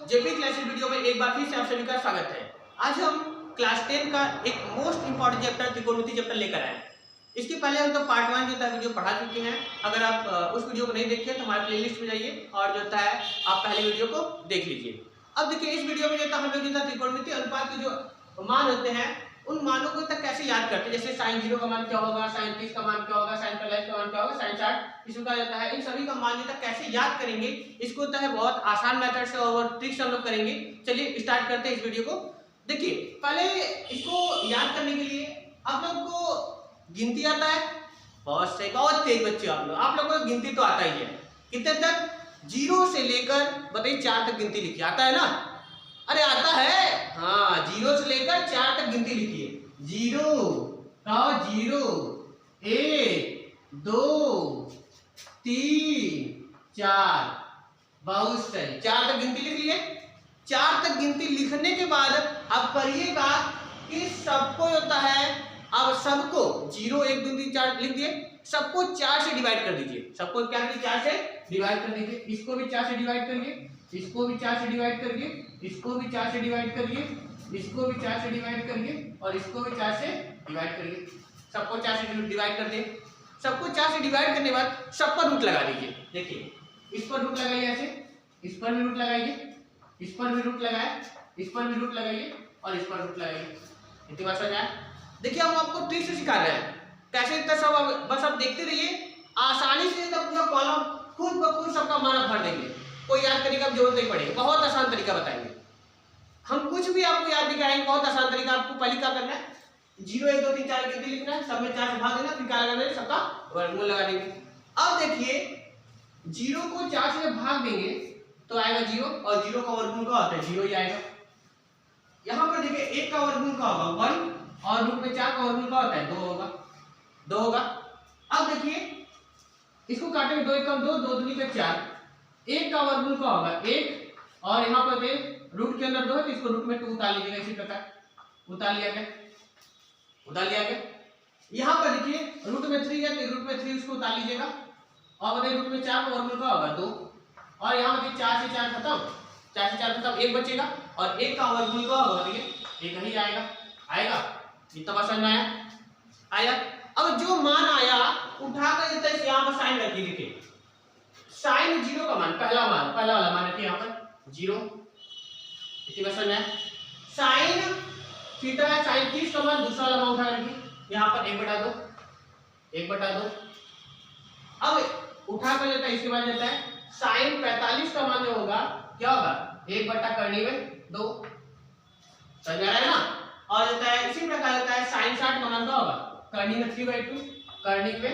JP classes video में एक बार फिर से आप सभी का स्वागत है। आज हम क्लास 10 का एक मोस्ट इंपॉर्टेंट चैप्टर त्रिकोणमिति चैप्टर लेकर आए हैं। इसके पहले हम तो पार्ट 1 जो था वीडियो पढ़ा चुके हैं। अगर आप उस वीडियो को नहीं देखे तो हमारे प्लेलिस्ट में जाइए और जो था आप पहले वीडियो को देख लीजिए। अब देखिए इस वीडियो में जो था हम लोग जो था त्रिकोणमिति अनुपात के जो मान होते हैं उन मानों को तक कैसे याद करते हैं। जैसे साइन 0 का मान क्या होगा, साइन 30 का मान क्या होगा, साइन 45 का मान क्या होगा, साइन 60 इसमें क्या जाता है, इन सभी का मान जो तक कैसे याद करेंगे इसको तो है बहुत आसान मेथड से और ट्रिक से हम लोग करेंगे। चलिए स्टार्ट करते हैं इस वीडियो को। देखिए पहले इसको याद करने के लिए आप लोग को गिनती आता है, बहुत सही, बहुत तेज बच्चे आप लोग को गिनती तो आता ही है। कितने तक? 0 से लेकर बताइए 4 तक गिनती लिखिए, आता है ना? अरे आता है, हाँ 0 से लेकर 4 तक गिनती लिखिए। 0 1 2 3 4, बहुत सही, 4 तक गिनती लिख लिए। 4 तक गिनती लिखने के बाद अब करिएगा कि सबको होता है, अब सबको 0 1 2 3 4 लिख दिए, सबको 4 से डिवाइड कर दीजिए। सबको क्या करिए? 4 से डिवाइड कर दीजिए। इसको भी 4 से डिवाइड करिए, इसको भी 4 से डिवाइड करिए, इसको भी 4 से डिवाइड करिए, इसको भी 4 से डिवाइड करिए और इसको भी 4 से डिवाइड करिए। सबको 4 से डिवाइड कर दिए। सबको 4 से डिवाइड करने के बाद सब पर रूट लगा दीजिए। देखिए इस पर रूट लगाइए, ऐसे इस पर भी रूट लगाइए, इस पर भी रूट लगाए, इस पर भी रूट लगाइए और इस पर रूट लगाइए। इतनी बात समझ आया? देखिए हम आपको ट्रिक से सिखा रहे हैं कैसे, इतना सब बस आप देखते रहिए, आसानी से तो पूरा कॉलम खुद ब खुद सबका मान भर देंगे, कोई याद करने का जरूरत नहीं पड़ेगी। बहुत आसान तरीका बताएंगे हम, कुछ भी आपको याद दिखाएंगे, बहुत आसान तरीका। आपको पहले क्या करना है, 0 1 2 3 4 गिनती लिखना है, सब में 4 से भाग देना, फिर क्या लगाना है, सबका वर्गमूल लगा देंगे। अब देखिए 0 को 4 से भाग देंगे तो आएगा 0 और 0 का वर्गमूल क्या होता है, 0 ही आएगा। यहाँ पर देखिए 1 का वर्गमूल क्या होगा, 1 और रूट में 4 का वर्गमूल क्या होता है, 2 होगा, 2 होगा। अब देखिए इसको काटेंगे, 2 1 2 2 दूनी पे 4, 1 का वर्गमूल क्या होगा 1 और यहाँ पर रूट के अंदर 2 है तो इसको रूट में 2 उतार लीजिएगा। इसी प्रकार उतार लिया गया। यहाँ पर देखिए रूट में 3 है तो रूट में 3 उसको उतार लीजिएगा और बताइए रूट में 4 का वर्गमूल क्या होगा 2 और यहाँ देखिए 4 से 4 खत्म, 4 से 4 खत्म, 1 बचेगा और 1 का वर्गमूल क्या होगा, देखिए 1 ही आएगा। इतना बात समझ में आया? अब जो मान आया उठाकर देता है, यहाँ पर साइन रखिए। देखिए साइन 0 का मान, पहला वाला मान रखिए यहाँ पर 0। इसी बात समझ में? साइन थीटा है, साइन 30 का मान दूसरा वाला मान उठा रखिए यहाँ पर 1/2। अब उठा कर लेता है, इसके बाद लेता है साइन 45 का मान जो होगा क्या होगा, 1/2 समझ आ रहा है ना? और देता है इसी प्रकार देता है साइन 60 का मान क्या होगा, कर्णी में 3/2, कर्णी में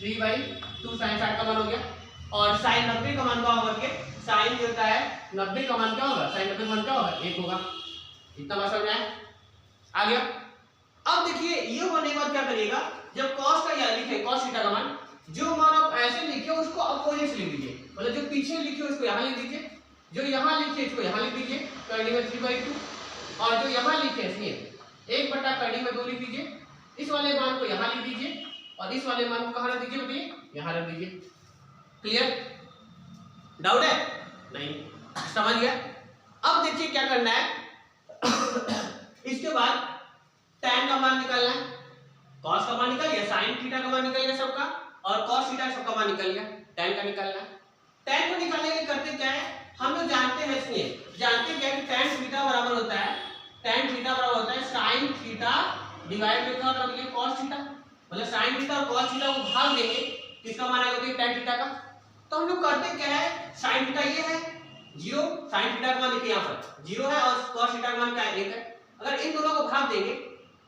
3/2 साइन 60 का मान हो गया। और साइन 90 का मान क्या होगा, के साइन जो होता है 90 का मान क्या होगा, साइन 90 का मान क्या होगा, 1 होगा। इतना बात समझ में आ गया? अब देखिए ये होने के बाद क्या करिएगा, जब cos का या लिखे cos थीटा का मान, जो मान आप ऐसे लिखे उसको अपोजिट से लिख दीजिए, मतलब जो पीछे लिखे उसको यहाँ लिख दीजिए, जो यहाँ लिखे इसको यहाँ लिख दीजिए कर्णी में 3/2 और जो यहाँ लिखे इसलिए 1/कर्णी में 2 लिख दीजिए। इस वाले मान को यहाँ लिख दीजिए और इस वाले मान को कहाँ रख दीजिए, बताइए यहाँ रख दीजिए। क्लियर? डाउट है? नहीं, समझ गया? अब देखिए क्या करना है इसके बाद tan का मान निकालना है, cos का मान निकल गया, sin थीटा का मान निकल गया सबका और cos थीटा सबका मान निकल गया, tan का निकालना है। tan को निकालने के लिए करते क्या है, हम लोग जानते हैं, इसलिए जानते क्या है कि tan थीटा बराबर होता है sin थीटा डिवाइड में क्या होता है, cos थीटा, मतलब sin थीटा और cos थीटा को भाग देंगे, किसका मान आएगा, tan थीटा का। तो हम लोग करते क्या है, sin थीटा ये है 0, sin थीटा का मान देखिए यहाँ पर 0 है और cos थीटा का मान क्या है, 1 है। अगर इन दोनों को भाग देंगे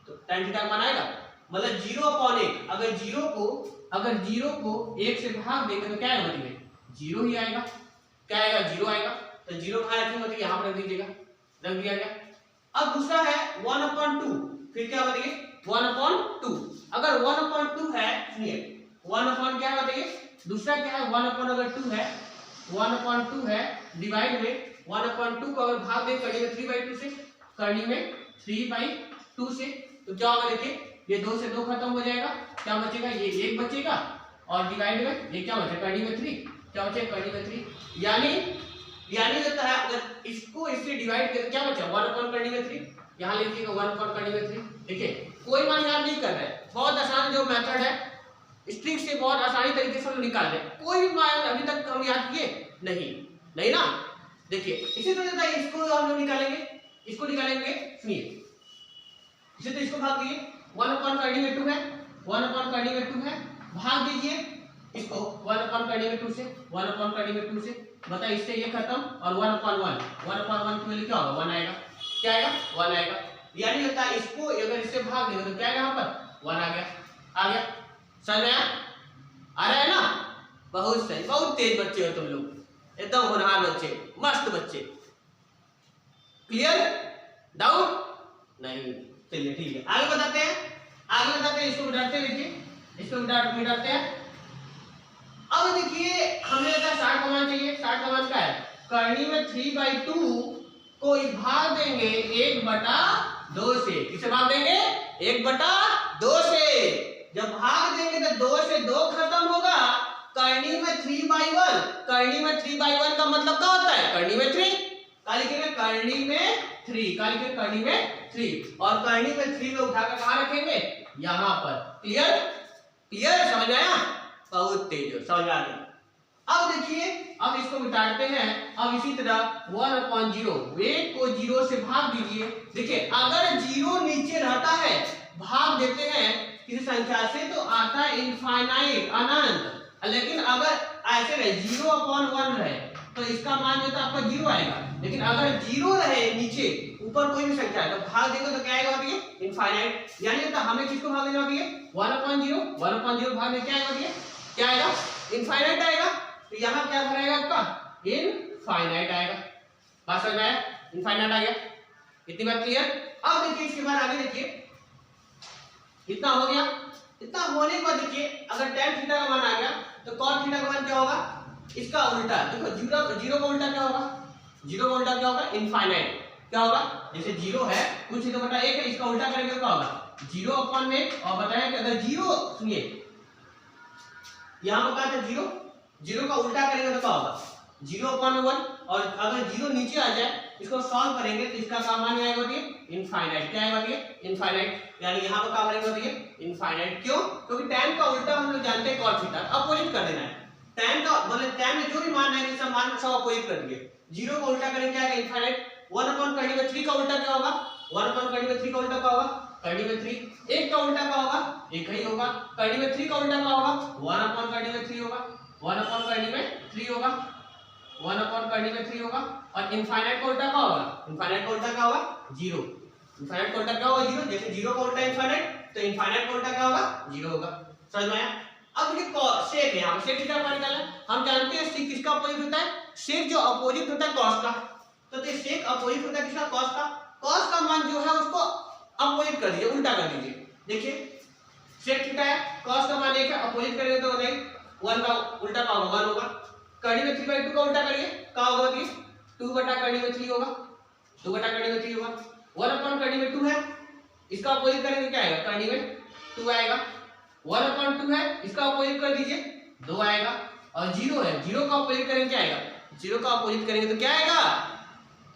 तो tan थीटा का मान आएगा, मतलब 0/1। अगर 0 को 1 से भाग देंगे तो क्या आएगा, बताइए 0 ही आएगा। क्या आएगा, 0 आएगा। तो 0 कहाँ रखेंगे, बताइए यहाँ पर रख दीजिएगा, रख दिया गया। अब दूसरा है 1/2, फिर क्या बताइए 1/2। अगर 1/2 है, सुनिए 1 क्या है बताइए, दूसरा क्या है 1/2 है, 1/2 है डिवाइड में 1/2 को अगर भाग दे कर्णी में 3/2 से, कर्णी में 3/2 से, तो क्या होगा, देखिए ये 2 से 2 खत्म हो जाएगा, क्या बचेगा, ये 1 बचेगा और डिवाइड में ये क्या बचेगा, कर्णी में 3, क्या बचेगा, कर्णी में 3, यानी यानी होता है अगर इसको इससे डिवाइड करें क्या बचा 1 अपॉन करनी में 3, यहाँ लिखिएगा 1 अपॉन करनी में 3। देखिए कोई मान याद नहीं कर रहे हैं, बहुत आसान जो मेथड है स्ट्रिक से बहुत आसानी तरीके से हम निकाल रहे हैं। कोई भी मान अभी तक हम याद किए नहीं ना। देखिए इसी तरह इसको हम लोग निकालेंगे, इसको निकालेंगे सुनिए, इसे तो इसको भाग दीजिए 1 अपॉन करनी में 2 है, 1 अपॉन करनी में 2 है, भाग दीजिए इसको 1 अपॉन करनी में 2 से, 1 अपॉन करनी में 2 से, बताइए इससे ये खत्म और 1 अपॉन 1 के लिए क्या होगा 1 आएगा, क्या आएगा 1 आएगा। यानी होता है इसको अगर इससे भाग देंगे तो क्या आएगा यहाँ पर 1 आ गया। समझ में आ रहा है ना? बहुत सही, बहुत तेज बच्चे हो तुम लोग, एकदम होनहार बच्चे, मस्त बच्चे। क्लियर? डाउट नहीं? चलिए ठीक है, आगे बताते हैं इसको मिटाते देखिए, इसको मिटाते हैं। अब देखिए हमें लगता है 60 का मान चाहिए। 60 का मान क्या है? करनी में 3/2 को भाग देंगे 1/2 से। किसे भाग देंगे? 1/2 से। जब भाग देंगे तो 2 से 2 खत्म होगा, करनी में 3/1। करनी में 3/1 का मतलब क्या होता है? करनी में 3, करनी में 3, करनी में 3, और करनी में 3 में उठाकर कहाँ रखेंगे? यहाँ पर। क्लियर समझ आया? बहुत तेज हो, समझ आ गया। अब देखिए अब इसको मिटाते हैं। अब इसी तरह 1/0 वेट को 0 से भाग दीजिए। देखिए अगर 0 नीचे रहता है, भाग देते हैं किसी संख्या से तो आता है इनफाइनाइट, अनंत। लेकिन अगर ऐसे रहे 0/1 रहे तो इसका मान जो था आपका 0 आएगा। लेकिन अगर 0 रहे नीचे, ऊपर कोई भी संख्या है तो भाग देंगे तो क्या आएगा बताइए? इनफाइनाइट। यानी होता हमें किसको भाग देना बताइए? 1/0 भाग में क्या आएगा बताइए? क्या आएगा? इनफाइनाइट आएगा। तो यहाँ क्या भरेगा आपका? इनफाइनाइट आएगा। बात समझ में आया? इनफाइनाइट आ गया। इतनी बात क्लियर? अब देखिए इसके बाद आगे देखिए, इतना हो गया। इतना होने के बाद देखिए अगर tan थीटा का मान आ गया तो cos थीटा का मान क्या होगा? इसका उल्टा। देखो 0 का उल्टा क्या होगा? 0 का उल्टा क्या होगा? इनफाइनाइट। क्या होगा? जैसे 0 है कुछ 1 है, इसका उल्टा करेंगे तो क्या होगा? 0/1। और बताया कि अगर 0, सुनिए यहाँ पर क्या था 0 का उल्टा करेंगे तो क्या होगा? 0/1। और अगर 0 नीचे आ जाए इसको सॉल्व करेंगे तो इसका क्या मान आएगा बताइए? इनफाइनाइट। क्या आएगा बताइए? इनफाइनाइट। यानी यहाँ पर क्या बनेगा बताइए? इनफाइनाइट। क्यों? क्योंकि tan का उल्टा हम लोग जानते हैं cos थीटा, अपोजिट कर देना है। tan का मतलब tan में जो भी मान है इसका मान सब अपोजिट कर दिए। 0 का उल्टा करेंगे क्या आएगा? इनफाइनाइट। 1/3 का उल्टा क्या होगा? 1/3 का उल्टा क्या होगा? करनी में 3। 1 का उल्टा क्या होगा? 1 ही होगा। करनी में 3 का उल्टा क्या होगा? 1/3 होगा। 1/3 होगा। 1/3 होगा। और इनफाइनाइट का उल्टा क्या होगा? इनफाइनाइट का उल्टा क्या होगा? 0। इनफाइनाइट का उल्टा क्या होगा? 0। जैसे 0 का उल्टा इनफाइनाइट तो इनफाइनाइट का उल्टा क्या होगा? 0 होगा। समझ में आया? अब देखिए सेक है, यहाँ सेक थीटा का निकालना है। हम जानते हैं सेक किसका अपोजिट होता है? सेक जो अपोजिट होता है cos का। तो सेक अपोजिट होता है किसका? cos का। cos का मान जो है उसको अपोजिट कर दीजिए, उल्टा कर दीजिए। देखिए सेक थीटा है, cos का मान 1 है, अपोजिट करेंगे तो नहीं 1 का उल्टा क्या होगा? 1 होगा। करनी में 3/2 का उल्टा करिए, क्या होगा? 2/3 होगा। 2/3 होगा। 1/2 है, इसका अपोजिट करेंगे क्या आएगा? करनी में 2 आएगा। 1/2 है, इसका अपोजिट कर दीजिए 2 आएगा। और 0 है, 0 का अपोजिट करेंगे क्या आएगा? 0 का अपोजिट करेंगे तो क्या आएगा?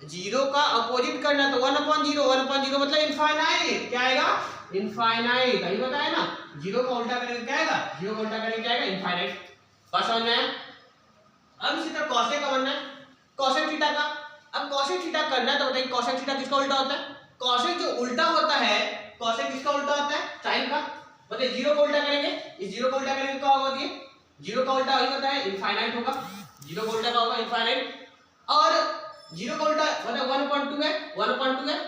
0 का अपोजिट करना तो 1/0। 1/0 मतलब इनफाइनाइट। क्या आएगा? इनफाइनाइट। अभी बताया ना 0 का उल्टा करेंगे क्या आएगा? 0 का उल्टा करेंगे क्या आएगा? इनफाइनाइट। बात समझ में आया? अब इसी तरह cosec का बनना है, cosec थीटा का। अब cosec थीटा करना है तो बताइए cosec थीटा किसका उल्टा होता है? cosec जो उल्टा होता है, cosec किसका उल्टा होता है? sin का। बताइए 0 का उल्टा करेंगे, इस 0 का उल्टा करेंगे क्या होगा? बताइए 0 का उल्टा वही बताया इनफाइनाइट होगा। 0 का उल्टा क्या होगा? इनफाइनाइट। और 0 का उल्टा मतलब 1/2 है, 1/2 है।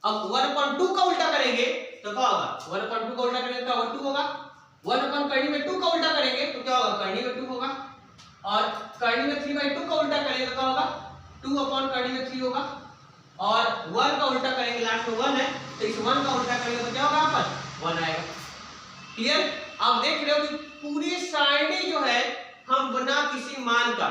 अब 1/2 का उल्टा करेंगे तो क्या होगा? 1/2 का उल्टा करेंगे क्या होगा? 2 होगा। 1/2 का उल्टा करेंगे तो क्या होगा? करनी में 2 होगा। और करनी में 3/2 का उल्टा करेंगे तो क्या होगा? 2/3 होगा। और 1 का उल्टा करेंगे, लास्ट में 1 है तो इस 1 का उल्टा करेंगे तो क्या होगा? यहाँ पर 1 आएगा। क्लियर? आप देख रहे हो कि पूरी सारणी जो है हम बिना किसी मान का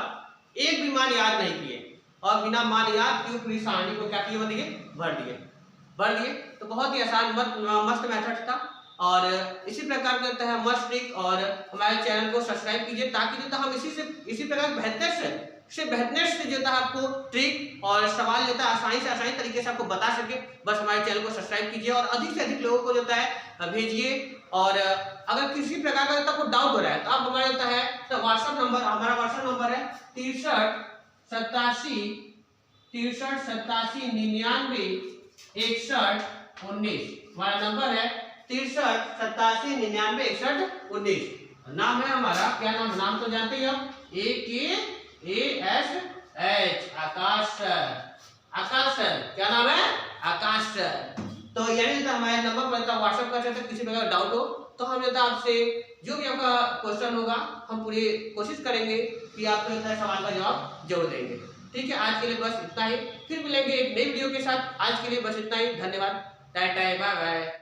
एक भी मान याद नहीं किए और बिना मान याद किए पूरी सारणी को क्या किए बताइए? भर दिए। तो बहुत ही आसान मस्त मेथड था। और इसी प्रकार करता है मस्त ट्रिक। और हमारे चैनल को सब्सक्राइब कीजिए ताकि जो हम इसी प्रकार बेहतर से से बेहतर से जो है आपको ट्रिक और सवाल जो है आसानी तरीके से आपको बता सके, बस हमारे चैनल को सब्सक्राइब कीजिए और अधिक से अधिक लोगों को जो है भेजिए। और अगर किसी प्रकार का आपको डाउट हो रहा है तो आप हमारा जो है तो व्हाट्सएप नंबर, हमारा व्हाट्सएप नंबर है 6387996119। हमारा नंबर है 6387996119। नाम है हमारा, क्या नाम तो जानते ही आप, AKASH, आकाश सर। आकाश सर, क्या नाम है? आकाश सर। तो यानी हमारे नंबर पर व्हाट्सएप कर सकते हैं, किसी प्रकार डाउट हो तो हम आपसे जो भी आपका क्वेश्चन होगा हम पूरी कोशिश करेंगे कि आपको सवाल का जवाब जरूर देंगे। ठीक है, आज के लिए बस इतना ही, फिर मिलेंगे एक नई वीडियो के साथ। आज के लिए बस इतना ही, धन्यवाद, टाटा बाय बाय।